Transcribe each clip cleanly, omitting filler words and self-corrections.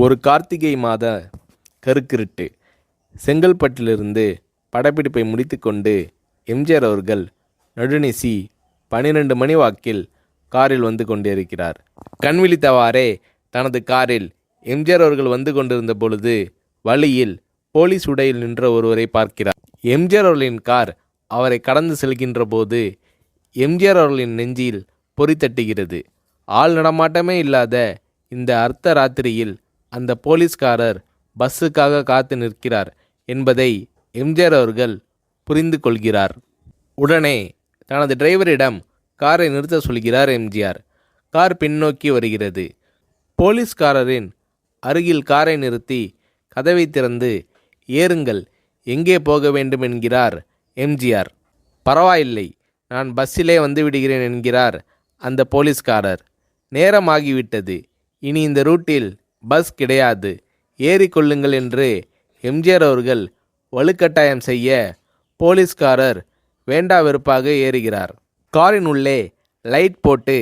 ஒரு கார்த்திகை மாத கருக்கிருட்டு. செங்கல்பட்டிலிருந்து படப்பிடிப்பை முடித்துக்கொண்டு எம்ஜிஆர் அவர்கள் நடுநிசி 12 மணி வாக்கில் காரில் வந்து கொண்டிருக்கிறார். கண் விழித்தவாறே தனது காரில் எம்ஜிஆர் அவர்கள் வந்து கொண்டிருந்த பொழுது வழியில் போலீஸ் உடையில் நின்ற ஒருவரை பார்க்கிறார். எம்ஜிஆர் அவர்களின் கார் அவரை கடந்து செல்கின்ற போது எம்ஜிஆர் அவர்களின் நெஞ்சில் பொறி தட்டுகிறது. ஆள் நடமாட்டமே இல்லாத இந்த அர்த்த ராத்திரியில் அந்த போலீஸ்காரர் பஸ்ஸுக்காக காத்து நிற்கிறார் என்பதை எம்ஜிஆர் அவர்கள் புரிந்து கொள்கிறார். உடனே தனது டிரைவரிடம் காரை நிறுத்த சொல்கிறார் எம்ஜிஆர். கார் பின்னோக்கி வருகிறது. போலீஸ்காரரின் அருகில் காரை நிறுத்தி கதவை திறந்து ஏறுங்கள், எங்கே போக வேண்டும் என்கிறார் எம்ஜிஆர். பரவாயில்லை, நான் பஸ்ஸிலே வந்து விடுகிறேன் என்கிறார் அந்த போலீஸ்காரர். நேரமாகிவிட்டது, இனி இந்த ரூட்டில் பஸ் கிடையாது, ஏறிக்கொள்ளுங்கள் என்று எம்ஜிஆர் அவர்கள் வலுக்கட்டாயம் செய்ய போலீஸ்காரர் வேண்டா வெறுப்பாக ஏறுகிறார். காரின் உள்ளே லைட் போட்டு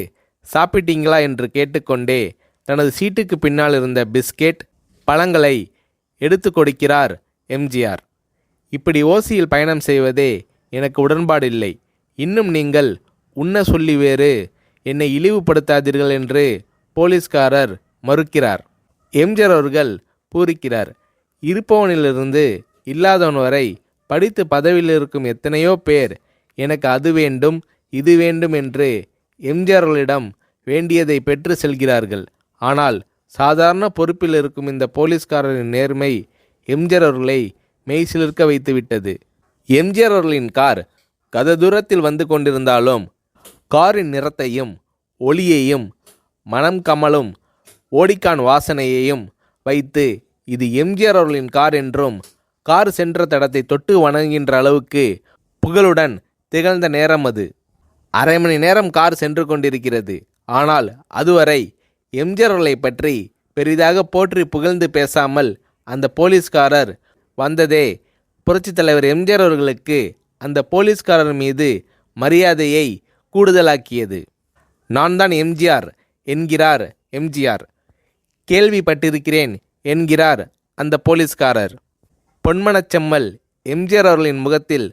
சாப்பிட்டீங்களா என்று கேட்டுக்கொண்டே தனது சீட்டுக்கு பின்னால் இருந்த பிஸ்கெட் பழங்களை எடுத்து கொடுக்கிறார் எம்ஜிஆர். இப்படி ஓசியில் பயணம் செய்வதே எனக்கு உடன்பாடில்லை. இன்னும் நீங்கள் உண்ண சொல்லி வேறு என்னை இழிவுபடுத்தாதீர்கள் என்று போலீஸ்காரர் மறுக்கிறார். எம்ஜிஆர் அவர்கள் பூரிக்கிறார். இருப்பவனிலிருந்து இல்லாதவன் வரை படித்து பதவியில் இருக்கும் எத்தனையோ பேர் எனக்கு அது வேண்டும் இது வேண்டும் என்று எம்ஜிஆர் அவர்களிடம் வேண்டியதை பெற்று செல்கிறார்கள். ஆனால் சாதாரண பொறுப்பில் இருக்கும் இந்த போலீஸ்காரரின் நேர்மை எம்ஜிஆர் அவர்களை மெய்சிலிர்க்க வைத்துவிட்டது. எம்ஜிஆர் அவர்களின் கார் கத தூரத்தில் வந்து கொண்டிருந்தாலும் காரின் நிறத்தையும் ஒளியையும் மனம் கமலும் ஓடிக்கான் வாசனையையும் வைத்து இது எம்ஜிஆர் அவர்களின் கார் என்றும் கார் சென்ற தடத்தை தொட்டு வணங்குகின்ற அளவுக்கு புகழுடன் திகழ்ந்த நேரம் அது. அரை மணி நேரம் கார் சென்று கொண்டிருக்கிறது. ஆனால் அதுவரை எம்ஜிஆர் அவர்களை பற்றி பெரிதாக போற்றி புகழ்ந்து பேசாமல் அந்த போலீஸ்காரர் வந்ததே புரட்சித் தலைவர் எம்ஜிஆர் அவர்களுக்கு அந்த போலீஸ்காரர் மீது மரியாதையை கூடுதலாக்கியது. நான் தான் எம்ஜிஆர் என்கிறார் எம்ஜிஆர். கேள்விப்பட்டிருக்கிறேன் என்கிறார் அந்த போலீஸ்காரர். பொன்மனச்செம்மல் எம்ஜிஆர் அவர்களின் முகத்தில்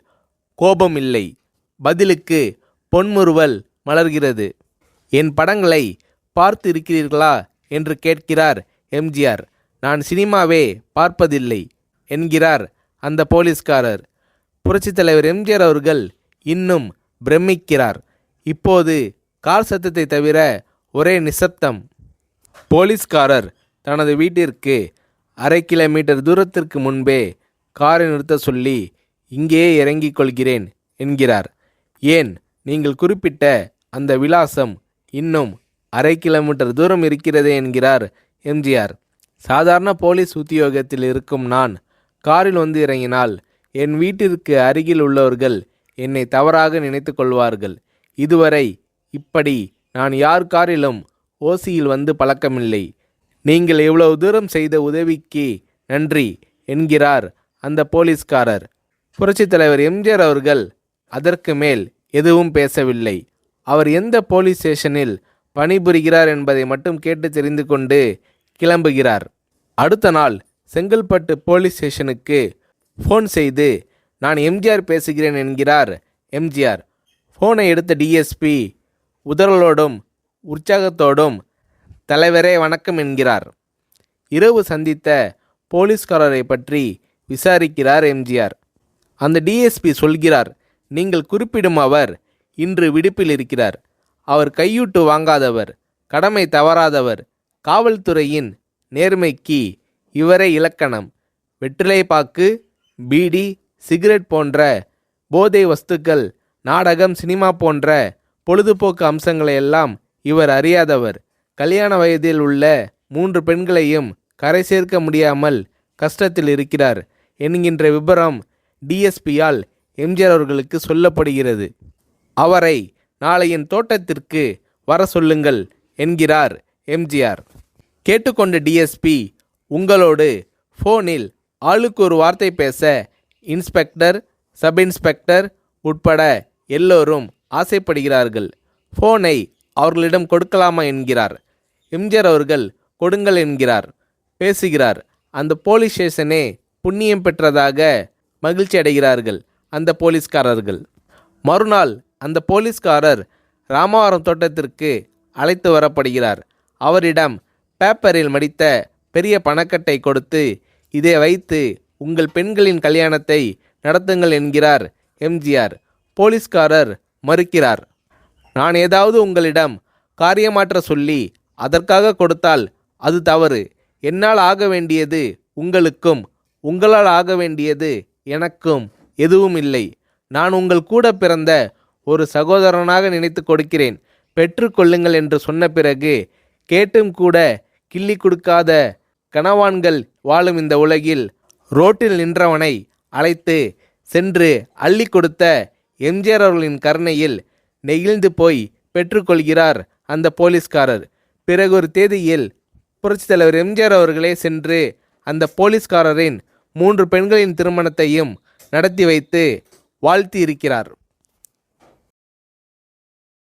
கோபம் இல்லை, பதிலுக்கு பொன்முறுவல் மலர்கிறது. என் படங்களை பார்த்து இருக்கிறீர்களா என்று கேட்கிறார் எம்ஜிஆர். நான் சினிமாவே பார்ப்பதில்லை என்கிறார் அந்த போலீஸ்காரர். புரட்சித் தலைவர் எம்ஜிஆர் அவர்கள் இன்னும் பிரமிக்கிறார். இப்போது கார் சத்தத்தை தவிர ஒரே நிசப்தம். போலீஸ்காரர் தனது வீட்டிற்கு 1/2 கிலோமீட்டர் தூரத்திற்கு முன்பே காரை நிறுத்த சொல்லி இங்கேயே இறங்கிக் கொள்கிறேன் என்கிறார். ஏன், நீங்கள் குறிப்பிட்ட அந்த விலாசம் இன்னும் 1/2 கிலோமீட்டர் தூரம் இருக்கிறதே என்கிறார் எம்ஜிஆர். சாதாரண போலீஸ் உத்தியோகத்தில் இருக்கும் நான் காரில் வந்து இறங்கினால் என் வீட்டிற்கு அருகில் உள்ளவர்கள் என்னை தவறாக நினைத்து கொள்வார்கள். இதுவரை இப்படி நான் யார் காரிலும் ஓசியில் வந்து பழக்கமில்லை. நீங்கள் இவ்வளவு தூரம் செய்த உதவிக்கு நன்றி என்கிறார் அந்த போலீஸ்காரர். புரட்சித் தலைவர் எம்ஜிஆர் அவர்கள் அதற்கு மேல் எதுவும் பேசவில்லை. அவர் எந்த போலீஸ் ஸ்டேஷனில் பணிபுரிகிறார் என்பதை மட்டும் கேட்டு தெரிந்து கொண்டு கிளம்புகிறார். அடுத்த நாள் செங்கல்பட்டு போலீஸ் ஸ்டேஷனுக்கு ஃபோன் செய்து நான் எம்ஜிஆர் பேசுகிறேன் என்கிறார் எம்ஜிஆர். ஃபோனை எடுத்த டிஎஸ்பி உதறலோடும் உற்சாகத்தோடும் தலைவரே வணக்கம் என்கிறார். இரவு சந்தித்த போலீஸ்காரரை பற்றி விசாரிக்கிறார் எம்ஜிஆர். அந்த டிஎஸ்பி சொல்கிறார், நீங்கள் குறிப்பிடும் அவர் இன்று விடுப்பில் இருக்கிறார். அவர் கையூட்டு வாங்காதவர், கடமை தவறாதவர், காவல்துறையின் நேர்மைக்கு இவரே இலக்கணம். வெற்றிலை பாக்கு, பீடி, சிகரெட் போன்ற போதை வஸ்துக்கள், நாடகம், சினிமா போன்ற பொழுதுபோக்கு அம்சங்களையெல்லாம் இவர் அறியாதவர். கல்யாண வயதில் உள்ள 3 பெண்களையும் கரை சேர்க்க முடியாமல் கஷ்டத்தில் இருக்கிறார் என்கின்ற விபரம் டிஎஸ்பியால் எம்ஜிஆர் அவர்களுக்கு சொல்லப்படுகிறது. அவரை நாளை என் தோட்டத்திற்கு வர சொல்லுங்கள் என்கிறார் எம்ஜிஆர். கேட்டுக்கொண்ட டிஎஸ்பி உங்களோடு ஃபோனில் ஆளுக்கு ஒரு வார்த்தை பேச இன்ஸ்பெக்டர், சப் இன்ஸ்பெக்டர் உட்பட எல்லோரும் ஆசைப்படுகிறார்கள். ஃபோனை அவர்களிடம் கொடுக்கலாமா என்கிறார். எம்ஜிஆர் அவர்கள் கொடுங்கள் என்கிறார். பேசுகிறார். அந்த போலீஸ் ஸ்டேஷனே புண்ணியம் பெற்றதாக மகிழ்ச்சி அடைகிறார்கள் அந்த போலீஸ்காரர்கள். மறுநாள் அந்த போலீஸ்காரர் ராமவரம் தோட்டத்திற்கு அழைத்து வரப்படுகிறார். அவரிடம் பேப்பரில் மடித்த பெரிய பணக்கட்டை கொடுத்து, இதை வைத்து உங்கள் பெண்களின் கல்யாணத்தை நடத்துங்கள் என்கிறார் எம்ஜிஆர். போலீஸ்காரர் மறுக்கிறார். நான் ஏதாவது உங்களிடம் காரியமாற்ற சொல்லி அதற்காக கொடுத்தால் அது தவறு. என்னால் ஆக வேண்டியது உங்களுக்கும், உங்களால் ஆக வேண்டியது எனக்கும் எதுவும் இல்லை. நான் உங்கள் கூட பிறந்த ஒரு சகோதரனாக நினைத்து கொடுக்கிறேன், பெற்றுக்கொள்ளுங்கள் என்று சொன்ன பிறகு கேட்டும் கூட கிள்ளி கொடுக்காத கனவான்கள் வாழும் இந்த உலகில் ரோட்டில் நின்றவனை அழைத்து சென்று அள்ளி கொடுத்த எம்ஜிஆர் அவர்களின் கருணையில் நெகிழ்ந்து போய் பெற்றுக்கொள்கிறார் அந்த போலீஸ்காரர். பிறகு ஒரு தேதியில் புரட்சித் தலைவர் எம்ஜிஆர் அவர்களே சென்று அந்த போலீஸ்காரரின் 3 பெண்களின் திருமணத்தையும் நடத்தி வைத்து வாழ்த்தி இருக்கிறார்.